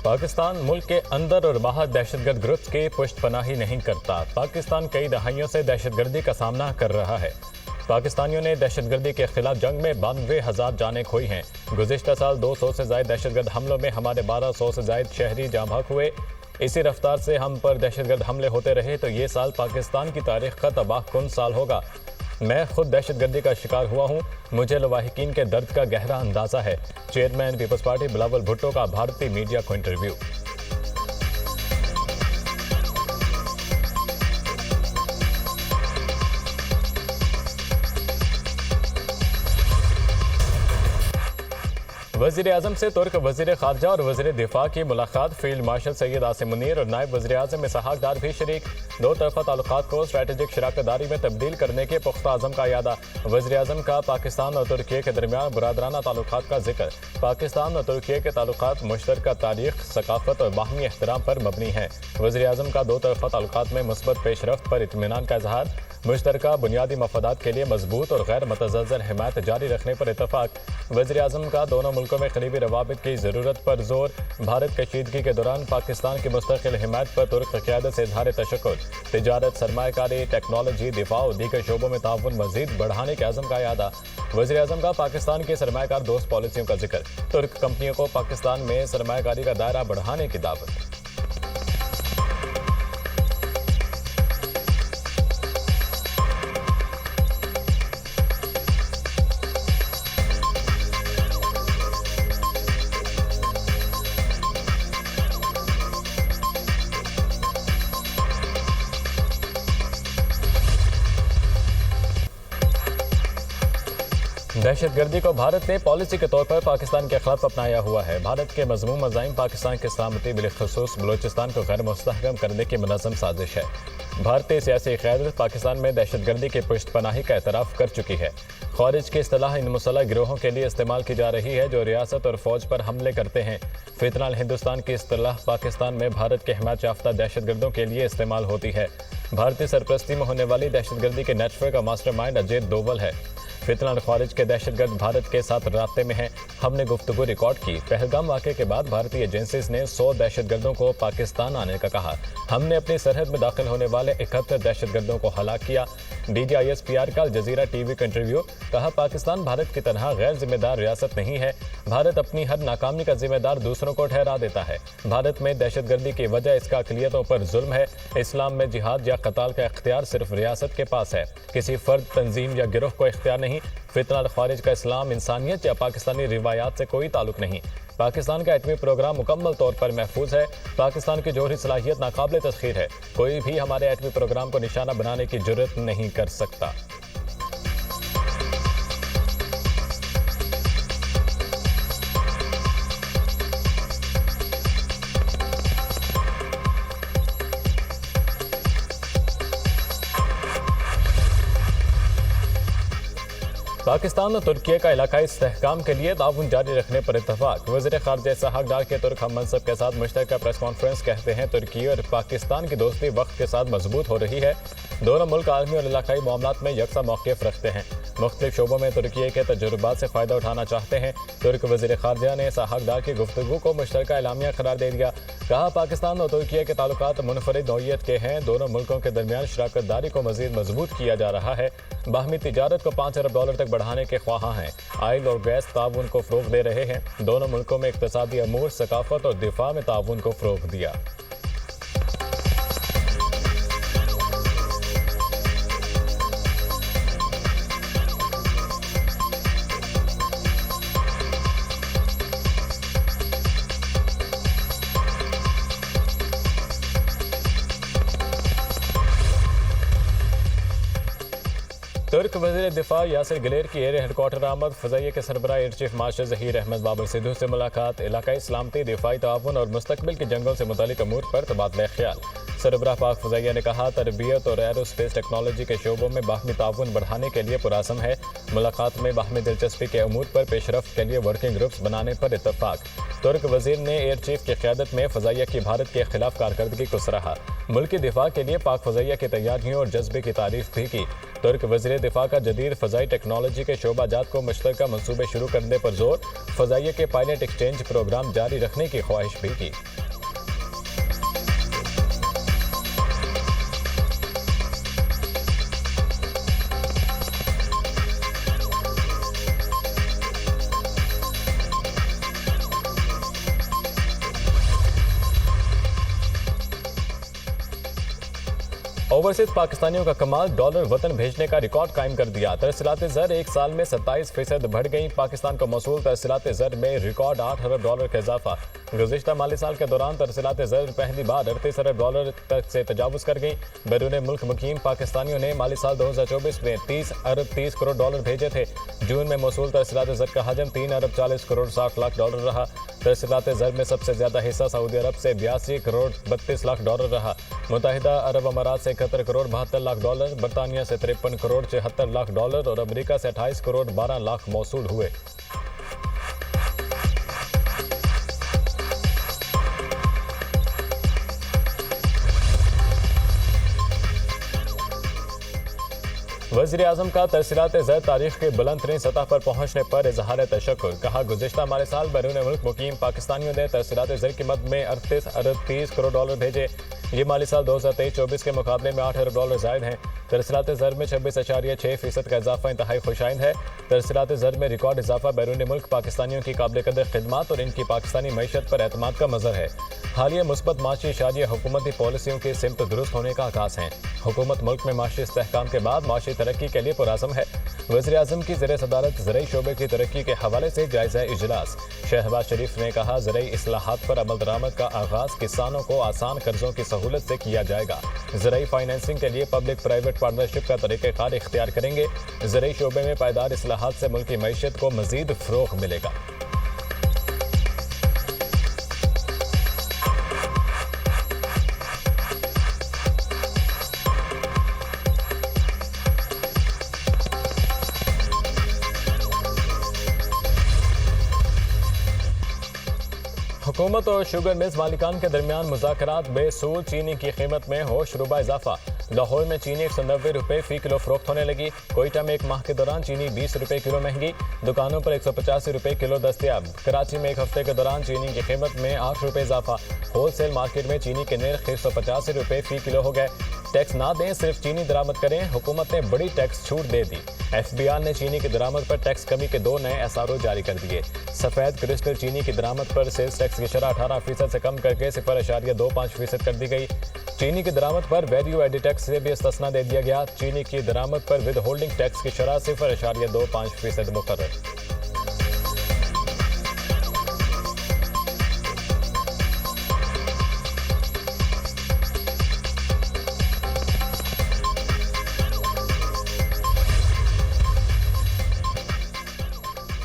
पाकिस्तान मुल्क के अंदर और बाहर दहशतगर्द ग्रुप्स की पुष्टपनाही नहीं करता। पाकिस्तान कई दहाइयों से दहशतगर्दी का सामना कर रहा है। पाकिस्तानियों ने दहशतगर्दी के खिलाफ जंग में 92,000 जानें खोई हैं। गुज़िश्ता साल 200 से ज़ायद दहशतगर्द हमलों में हमारे 1200 से ज़ायद शहरी जाँ बहक हुए। इसी रफ्तार से हम पर दहशतगर्द हमले होते रहे तो ये साल पाकिस्तान की तारीख का तबाहकुन साल होगा। मैं खुद दहशतगर्दी का शिकार हुआ हूँ, मुझे लवाहिकीन के दर्द का गहरा अंदाजा है। चेयरमैन पीपल्स पार्टी बिलावल भुट्टो का भारतीय मीडिया को इंटरव्यू। वज़ीर आज़म से तुर्क वज़ीर ख़ारजा और वज़ीर दिफा की मुलाकात। फील्ड मार्शल सैयद आसिम मुनीर और नायब वज़ीर आज़म इसहाक डार भी शरीक। दो तरफ़ा ताल्लुकात को स्ट्रेटेजिक शराकतदारी में तब्दील करने के पुख्ता अज़म का यादा। वज़ीर आज़म का पाकिस्तान और तुर्की के दरमियान बुरादराना ताल्लुकात का जिक्र। पाकिस्तान और तुर्की के ताल्लुकात मुश्तरका तारीख, सकाफत और बाहमी एहतराम पर मबनी है। वज़ीर आज़म का दो तरफ़ा ताल्लुकात में मुस्बत पेशरफ्त पर इत्मीनान का इजहार। मुश्तरका बुनियादी मफादात के लिए मजबूत और गैर मतज़ल्ज़ल हिमायत जारी रखने पर इतफाक। वज़ीर आज़म का दोनों मुल्कों में करीबी रवाबित की ज़रूरत पर जोर। भारत कशीदगी के दौरान पाकिस्तान की मुस्तकिल हिमायत पर तुर्क क़यादत से इज़हार तशक्कुर। तिजारत, सरमायाकारी, टेक्नोलॉजी, दिफा और दीगर शोबों में ताउन मज़ीद बढ़ाने के अज़म का यादा। वज़ीर आज़म का पाकिस्तान की सरमायाकार दोस्त पॉलिसियों का जिक्र। तुर्क कंपनियों को पाकिस्तान में सरमायाकारी का दायरा बढ़ाने की दावत। दहशतगर्दी को भारत ने पॉलिसी के तौर पर पाकिस्तान के खिलाफ अपनाया हुआ है। भारत के मज़मूम मज़ाइम पाकिस्तान की सलामती बिलखसूस बलूचिस्तान को गैर मुस्तहकम करने की मुनज़्ज़म साजिश है। भारतीय सियासी क़यादत पाकिस्तान में दहशतगर्दी की पुष्टपनाही का एतराफ़ कर चुकी है। ख़ारिज की इस्तिलाह इन मुसल्लह गिरोहों के लिए इस्तेमाल की जा रही है जो रियासत और फ़ौज पर हमले करते हैं। फितनाल हिंदुस्तान की इस्तिलाह पाकिस्तान में भारत के हिमायत याफ्ता दहशतगर्दों के लिए इस्तेमाल होती है। भारतीय सरपरस्ती में होने वाली दहशतगर्दी के नेटवर्क का मास्टरमाइंड अजय डोवल है। फितनाल ख़ारिज के दहशतगर्द भारत के साथ राब्ते में हैं। हमने गुफ्तगू रिकॉर्ड की। पहलगाम वाक़े के बाद भारतीय एजेंसीज ने 100 दहशतगर्दों को पाकिस्तान आने का कहा। हमने अपनी सरहद में दाखिल होने वाले 71 दहशतगर्दों को हलाक किया। DGISPR का अल जज़ीरा TV का इंटरव्यू। कहा, पाकिस्तान भारत की तरह गैर जिम्मेदार रियासत नहीं है। भारत अपनी हर नाकामी का जिम्मेदार दूसरों को ठहरा देता है। भारत में दहशतगर्दी की वजह इसका अक़लियतों पर जुल्म है। इस्लाम में जिहाद या क़ताल का इख्तियार सिर्फ रियासत के पास है, किसी फ़र्द, तंजीम या गिरोह को इख्तियार नहीं। फितनाल ख़ारिज का इस्लाम, इंसानियत या पाकिस्तानी रिवायात से कोई ताल्लुक नहीं। पाकिस्तान का एटमी प्रोग्राम मुकम्मल तौर पर महफूज है। पाकिस्तान की जोहरी सलाहियत नाकाबिल तस्खीर है। कोई भी हमारे एटमी प्रोग्राम को निशाना बनाने की जुर्रत नहीं कर सकता। पाकिस्तान और तुर्की का इलाकाई इस्तेहकाम के लिए ताउन जारी रखने पर इत्तफाक। वज़ीर ख़ारजा इसहाक डार के तुर्क हम मनसब के साथ मुश्तरका प्रेस कॉन्फ्रेंस। कहते हैं, तुर्की और पाकिस्तान की दोस्ती वक्त के साथ मजबूत हो रही है। दोनों मुल्क आलमी और इलाकाई मामलात में यकसा मौक़िफ़ रखते हैं। मुख्तलिफ शोबों में तुर्की के तजुर्बात से फ़ायदा उठाना चाहते हैं। तुर्क वज़ीर ख़ारजा ने इसहाक डार की गुफ्तगू को मुश्तरका एलामिया करार दे दिया। कहा, पाकिस्तान और तुर्की के ताल्लुकात मुनफरिद नौइयत के हैं। दोनों मुल्कों के दरमियान शराकतदारी को मज़ीद मजबूत किया जा रहा है। बाहमी तिजारत को $5 अरब तक बढ़ाने के ख्वाहां हैं। आयल और गैस ताउन को फ़रोग़ दे रहे हैं। दोनों मुल्कों में इक़्तिसादी अमूर, सकाफत और दिफा में ताउन को फ़रोग़ दिया। तुर्क वज़ीर दिफा यासिर गिलेर की एयर हेडक्वार्टर आमद। फ़ज़ाइया के सरबराह air chief marshal Zaheer Ahmed Babar Sidhu से मुलाकात। इलाकाई सलामती, दिफाई ताउन और मुस्तक़बिल के जंगों से मुतालिक अमूर पर तबादला ख्याल। सरबराह पाक फ़ज़ाइया ने कहा, तरबियत और एरोस्पेस टेक्नोलॉजी के शोबों में बाहमी ताउन बढ़ाने के लिए पुरासम है। मुलाकात में बाहमी दिलचस्पी के अमूर पर पेशरफ्त के लिए वर्किंग ग्रुप्स बनाने पर इत्तफाक। तुर्क वज़ीर ने एयर चीफ की क़यादत में फ़ज़ाइया की भारत के खिलाफ कारकर्दगी को सराहा। मुल्की दिफा के लिए पाक फ़ज़ाइया की तैयारियों और जज्बे की तारीफ भी की। तुर्क वज़ीर दिफा का जदीद फ़ज़ाई टेक्नोलॉजी के शोबाजात को मुश्तरका मंसूबे शुरू करने पर जोर, फ़ज़ाइया के पायलट एक्सचेंज प्रोग्राम जारी रखने की ख्वाहिश भी की। ओवरसीज पाकिस्तानियों का कमाल, डॉलर वतन भेजने का रिकॉर्ड कायम कर दिया। तरसीलात ज़र एक साल में 27% बढ़ गई। पाकिस्तान को मौसूल तरसीलात ज़र में रिकॉर्ड 8 अरब डॉलर का इजाफा। गुज़िश्ता माली साल के दौरान तरसीलात ज़र पहली बार 38 अरब डॉलर तक से तजावुज़ कर गई। बैरून मुल्क मुकीम पाकिस्तानियों ने माली साल 2024 में 30 अरब 30 करोड़ डॉलर भेजे थे। जून में मौसूल तरसीलात ज़र का हजम 3 अरब 40 करोड़ 60 लाख डॉलर रहा। तरसीलात ज़र में सबसे ज्यादा हिस्सा सऊदी अरब से 82 करोड़ 32 लाख डॉलर रहा। मुत्तहिदा अरब अमारात से 71 करोड़ 72 लाख डॉलर, बरतानिया से 53 करोड़ 76 लाख डॉलर और अमेरिका से 28 करोड़ 12 लाख मौसूल हुए। वज़ीर आज़म का तरसीलात ज़र तारीख के बुलंद तरीन सतह पर पहुंचने पर इजहार तशक्कुर। कहा, गुज़िश्ता माली साल बैरून मुल्क मुकीम पाकिस्तानियों ने तरसीलात ज़र की मद में 38 अरब 30 करोड़ डॉलर भेजे। ये माली साल 2023-24 के मुकाबले में 8 अरब डॉलर ज़ायद हैं। तरसीलात ज़र में 26.6% का इजाफा इंतहाई खुशाइंद है। तरसीलात ज़र में रिकॉर्ड इजाफा बैरून मुल्क पाकिस्तानियों की काबिल कदर खिदमत और इनकी पाकिस्तानी मईशत पर एतमाद का मज़हर है। हालिया मुस्बत माशी इशारिया हुकूमती पॉलिसियों की सिमत दुरुस्त होने का आगाज़ है। हुकूमत मुल्क में माशी इस्तेहकाम के बाद माशी तरक्की के लिए पुरअज़म है। वज़ीर आज़म की ज़र सदारत ज़रई शोबे की तरक्की के हवाले से जायज़ा इजलास। शहबाज शरीफ ने कहा, ज़रई इस्लाहात पर अमल दरामद का आगाज़ किसानों को आसान कर्जों की सहूलत से किया जाएगा। ज़रई फाइनेंसिंग के लिए पब्लिक प्राइवेट पार्टनरशिप का तरीक़ेकार इख्तियार करेंगे। ज़रई शोबे में पायदार इस्लाहात से मुल्क की मईशत को मज़ीद फ़रोग़ मिलेगा। हुकूमत और शुगर मिल्स मालिकान के दरमियान मुज़ाकरात बेसूल, चीनी की कीमत में होशरुबा इजाफा। लाहौर में चीनी 190 रुपये फी किलो फरोख्त होने लगी। कोयटा में एक माह के दौरान चीनी 20 रुपये किलो महंगी, दुकानों पर 185 रुपये किलो दस्तयाब। कराची में एक हफ्ते के दौरान चीनी की कीमत में 8 रुपये इजाफा। होलसेल मार्केट में चीनी के नर्ख 185 रुपये फी किलो हो गए। टैक्स ना दें, सिर्फ चीनी दरामद करें, हुकूमत ने बड़ी टैक्स छूट दे दी। FBR ने चीनी की दरामद पर टैक्स कमी के 2 नए SRO जारी कर दिए। सफ़ेद क्रिस्टल चीनी की दरामद पर सेल्स टैक्स की शरह 18% से कम करके 0.25% कर दी गई। चीनी की दरामद पर वैल्यू एडेड टैक्स से भी इस्तिस्ना दे दिया गया। चीनी की दरामद पर विद होल्डिंग टैक्स की शरह 0.25% मुकर्रर।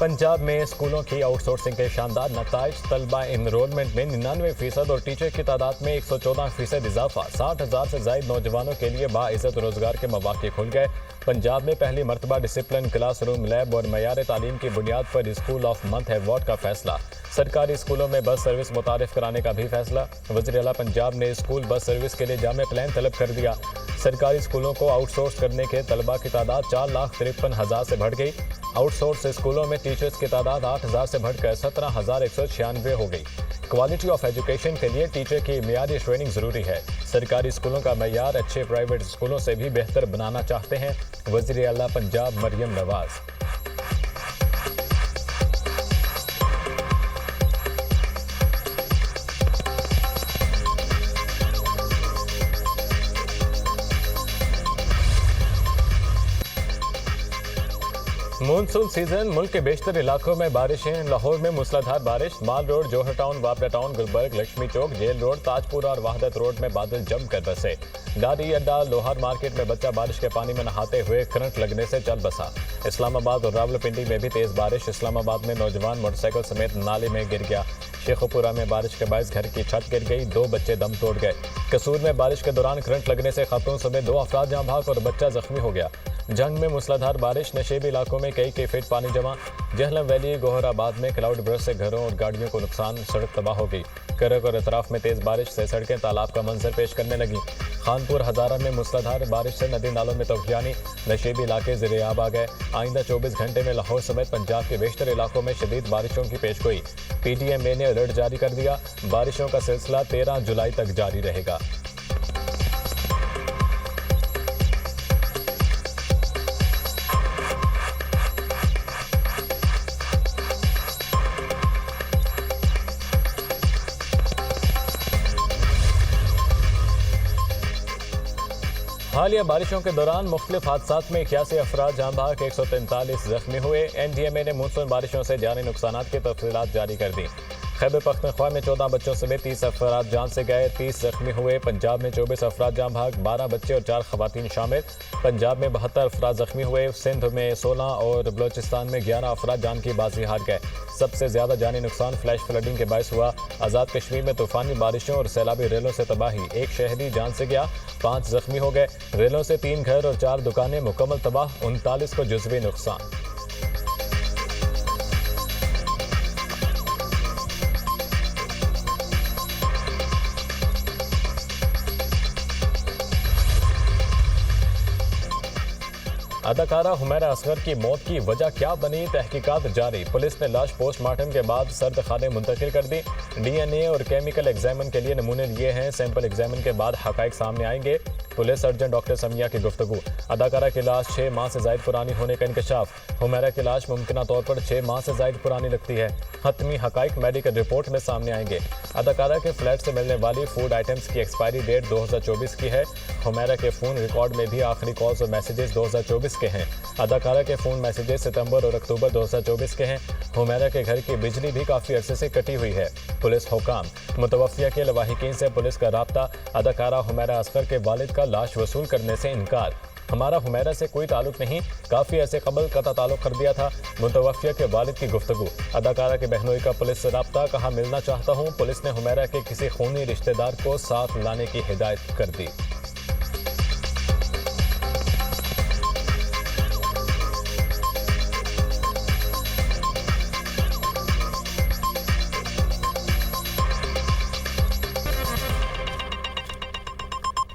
पंजाब में स्कूलों की आउटसोर्सिंग के शानदार नताइज। तलबा इनरोलमेंट में 99% और टीचर की तादाद में 114% इजाफा। 60,000 से ज्यादा नौजवानों के लिए बाइज़्ज़त रोजगार के मौके खुल गए। पंजाब में पहली मरतबा डिसिप्लिन क्लासरूम लैब और मयार तालीम की बुनियाद पर स्कूल ऑफ मंथ अवार्ड का फैसला। सरकारी स्कूलों में बस सर्विस मुतारिफ कराने का भी फैसला। वज़ीर आला पंजाब ने स्कूल बस सर्विस के लिए जामे प्लान तलब कर दिया। सरकारी स्कूलों को आउटसोर्स करने के तलबा की तादाद 4,53,000 से बढ़ गई। आउटसोर्स स्कूलों में टीचर्स की तादाद 8,000 से बढ़कर 17,196 हो गई। क्वालिटी ऑफ एजुकेशन के लिए टीचर की मियारी ट्रेनिंग जरूरी है। सरकारी स्कूलों का मयार अच्छे प्राइवेट स्कूलों से भी बेहतर बनाना चाहते हैं। वज़ीर आला पंजाब मरियम नवाज। मानसून सीजन, मुल्क के बेशतर इलाकों में बारिशें। लाहौर में मूसलाधार बारिश। माल रोड, जौहर टाउन, वापडा टाउन, गुलबर्ग, लक्ष्मी चौक, जेल रोड, ताजपुरा और वहदत रोड में बादल जमकर बरसे। गाड़ी अड्डा, लोहार मार्केट में बच्चा बारिश के पानी में नहाते हुए करंट लगने से चल बसा। इस्लामाबाद और रावलपिंडी में भी तेज बारिश। इस्लामाबाद में नौजवान मोटरसाइकिल समेत नाले में गिर गया। शेखुपुरा में बारिश के बायस घर की छत गिर गई, 2 बच्चे दम तोड़ गए। कसूर में बारिश के दौरान करंट लगने से खातून समेत 2 अफराद जाँ भाग और बच्चा जख्मी हो गया। जंग में मूसलाधार बारिश, नशेबी इलाकों में कई के फीट पानी जमा। जहलम वैली गोहराबाद में क्लाउड बर्स्ट से घरों और गाड़ियों को नुकसान, सड़क तबाह हो गई। करक और अतराफ में तेज बारिश से सड़कें तालाब का मंजर पेश करने लगी। खानपुर हजारा में मूसलाधार बारिश से नदी नालों में तूफानी, नशीबी इलाके ज़ेर-ए-आब आ गए। आइंदा 24 घंटे में लाहौर समेत पंजाब के बेशतर इलाकों में शदीद बारिशों की पेशगोई। PTMA ने अलर्ट जारी कर दिया। बारिशों का सिलसिला 13 जुलाई तक जारी रहेगा। हालिया बारिशों के दौरान मुख्तलिफ हादसात में 81 अफराद जाँ बहक, 143 जख्मी हुए। NDMA ने मानसून बारिशों से जानी नुकसानात की तफसीलात जारी कर दी। खैबर पख्तूनख्वा में 14 बच्चों समेत 30 अफराद जान से गए, 30 जख्मी हुए। पंजाब में 24 अफराद जाँ बहक, 12 बच्चे और 4 खवातीन शामिल। पंजाब में 72 अफराद जख्मी हुए। सिंध में 16 और बलोचिस्तान में 11 अफराद जान की बाजी हार गए। सबसे ज्यादा जानी नुकसान फ्लैश फ्लडिंग के बायस हुआ। आज़ाद कश्मीर में तूफानी बारिशों और सैलाबी रेलों से तबाही, 1 शहरी जान से गया, 5 जख्मी हो गए। रेलों से 3 घर और 4 दुकानें मुकम्मल तबाह, 39 को जुज़वी नुकसान। अदाकारा हुमैरा असगर की मौत की वजह क्या बनी, तहकीकात जारी। पुलिस ने लाश पोस्टमार्टम के बाद सर्द खाने मुंतकिल कर दी। DNA और केमिकल एग्जामिन के लिए नमूने लिए हैं। सैंपल एग्जामिन के बाद हकाइक सामने आएंगे। पुलिस सर्जन डॉक्टर समिया की गुफ्तगू। अदाकारा की लाश 6 माह से जायद पुरानी होने का इंकशाफ। हुमैरा की लाश मुमकिना तौर पर 6 माह से जायद पुरानी लगती है। हतमी हकाइक मेडिकल रिपोर्ट में सामने आएंगे। अदाकारा के फ्लैट से मिलने वाली फूड आइटम्स की एक्सपायरी डेट 2024 की है। हुमैरा के फ़ोन रिकॉर्ड में भी आखिरी कॉल्स और मैसेजेस 2024 के हैं। अदाकारा के फ़ोन मैसेजेस सितंबर और अक्टूबर 2024 के हैं। हुमैरा के घर की बिजली भी काफ़ी अरसे से कटी हुई है। पुलिस हुकाम। मुतवफ़िया के लवाहिकीन से पुलिस का राब्ता। अदाकारा हुमैरा असगर के वालिद का लाश वसूल करने से इनकार। हमारा हुमैरा से कोई ताल्लुक नहीं, काफ़ी ऐसे कबल कता ताल्लुक कर दिया था। मुतवफ़िया के वालिद की गुफ्तगू। अदाकारा के बहनोई का पुलिस से राब्ता, कहा मिलना चाहता हूँ। पुलिस ने हुमैरा के किसी खूनी रिश्तेदार को साथ लाने की हिदायत कर दी।